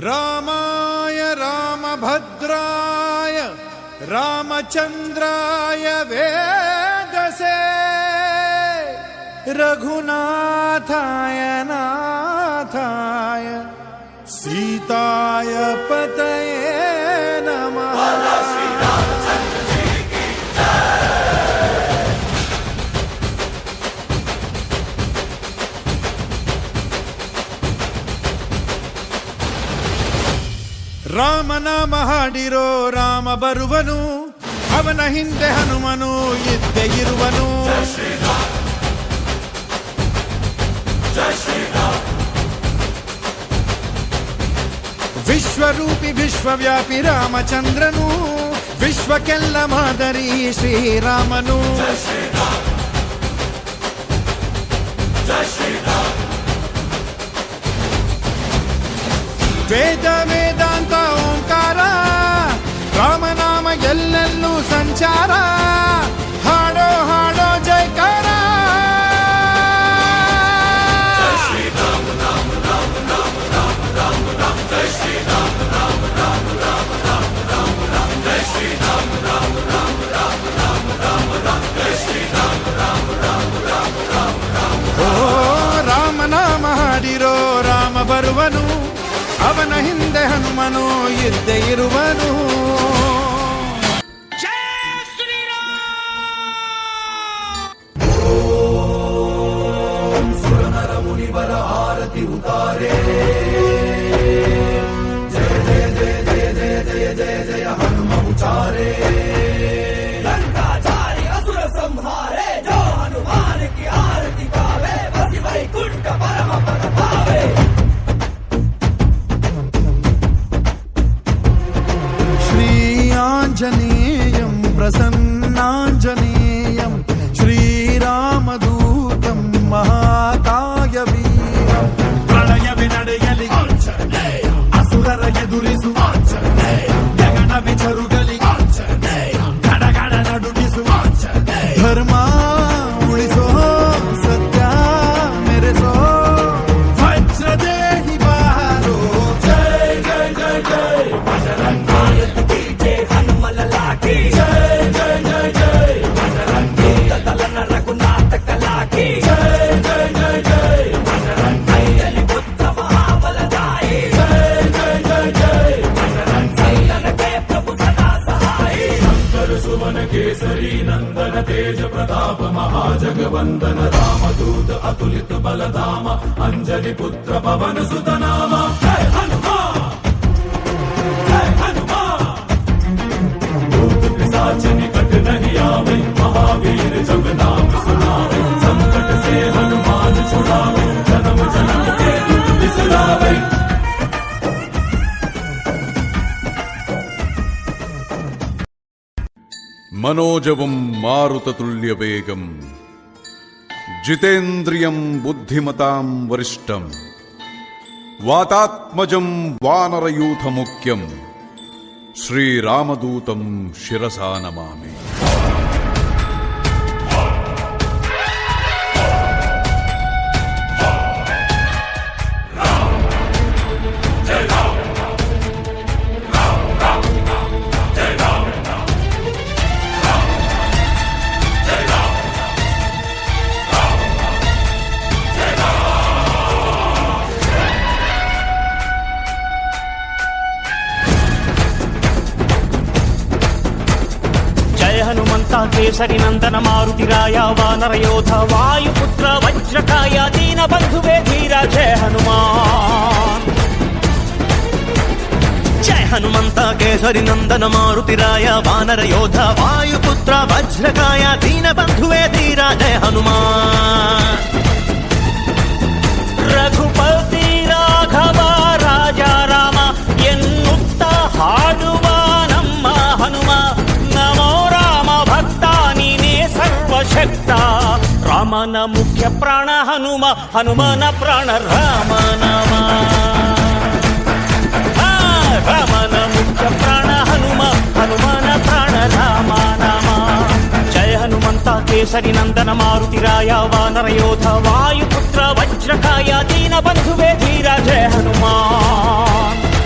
रामाय रामभद्राय रामचन्द्राय वेदसे रघुनाथाय नाथाय सीताय पतये नमः। ರಾಮನಾಮ ಹಾಡಿರೋ ರಾಮ ಬರುವನು, ಅವನ ಹಿಂದೆ ಹನುಮನು ಇದ್ದೇ ಇರುವನು. ವಿಶ್ವರೂಪಿ ವಿಶ್ವವ್ಯಾಪಿ ರಾಮಚಂದ್ರನು, ವಿಶ್ವಕ್ಕೆಲ್ಲ ಮಾದರಿ ಶ್ರೀರಾಮನು. ವೇದ ವೇದಾಂತ ಓಂಕಾರ, ರಾಮನಾಮ ಎಲ್ಲೆಲ್ಲೂ ಸಂಚಾರ. ಹಾಡೋ ಹಾಡೋ ಜೈಕಾರ. ಓ ರಾಮನಾಮ ಹಾಡಿರೋ ರಾಮ ಬರುವನು, ಅವನ ಹಿಂದೆ ಹನುಮನು ಇದ್ದೇ ಇರುವನು. ಸುರನರ ಮುನಿವರ ಆರತಿ ಉತಾರೆ. ಜಯ ಜಯ ಜಯ ಜಯ ಜಯ ಜಯ ಜಯ ಜಯ ಹನುಮ ಉಚಾರೆ. ಲಂಕಾಚಾರಿ ಅಸುರ ಸಂಹಾರೆ, ಜೋ ಹನುಮಾನ್ ಕಿ ಆರತಿ ಗಾವೆ. ಬಸಿ ವೈಕುಂಠ ಪರಮ ಪದ ಪಾವೆ. आञ्जनेयं प्रसन्नाञ्जनेयं श्रीरामदूतं महाकायवीरं. प्रलयवे ನಡೆಯಲಿ ಆಂಜನೇಯ, ಅಸುರರ ಎದುರಿಸು ಆಂಜನೇಯ. ಗಗನವೇ ಜರುಗಲಿ ಆಂಜನೇಯ, ಗಡಗಡ ನಡುಗಿಸು ಆಂಜನೇಯ. ಧರ್ಮ ಉಳಿಸೋ, ಸತ್ಯ ಮೆರೆಸೋ, ವಜ್ರದೇಹಿ ಬಾರೋ. ಜೈ ಜೈ ಜೈ ಜೈ ಬಜರಂಗ. केसरी नंदन तेज प्रताप महाजगवंदन रामदूत अतुलित बलधाम अंजलि पुत्र पवन सुत नाम. जय हनुमान जय हनुमान. भूत पिशाच निकट नहीं आवे, महावीर जब नाम सुनावे. संकट से हनुमान छुड़ावे, जन्म जन्म के दुख बिसरावे. मनोजवं मारुततुल्यवेगं जितेन्द्रियं बुद्धिमतां वरिष्ठं वातात्मजं वानरयूथमुख्यं श्रीरामदूतं शिरसा नमामि. केसरी नंदन मारुतिराय वानर योध वायुपुत्र वज्रकाय दीन बंधुवे धीरा. जय हनुमान जय हनुमंत. केसरी नंदन मारुतिराय वानर योध वायुपुत्र वज्रकाय दीन बंधुवे धीरा. जय हनुमान. रघुपति राघव राजा राम ಎನ್ನುತ್ತ ಹಾಡುವ ನಮ್ಮ ಹನುಮ. ನಮೋ ರಾಮ ಭಕ್ತ ನೀನೇ ಸರ್ವಶಕ್ತ. ರಾಮನ ಮುಖ್ಯ ಪ್ರಾಣ ಹನುಮ, ಹನುಮನ ಪ್ರಾಣ ರಾಮ ನಾಮ. ರಾಮನ ಮುಖ್ಯ ಪ್ರಾಣ ಹನುಮ, ಹನುಮನ ಪ್ರಾಣ ರಾಮ ನಾಮ. ಜಯ ಹನುಮಂತ ಕೇಸರಿ ನಂದನ ಮಾರುತಿರಾಯ ವಾನರ ಯೋಧ ವಾಯುಪುತ್ರ ವಜ್ರಕಾಯ ದೀನ ಬಂಧುವೆ ಧೀರ. ಜಯ ಹನುಮಾನ್.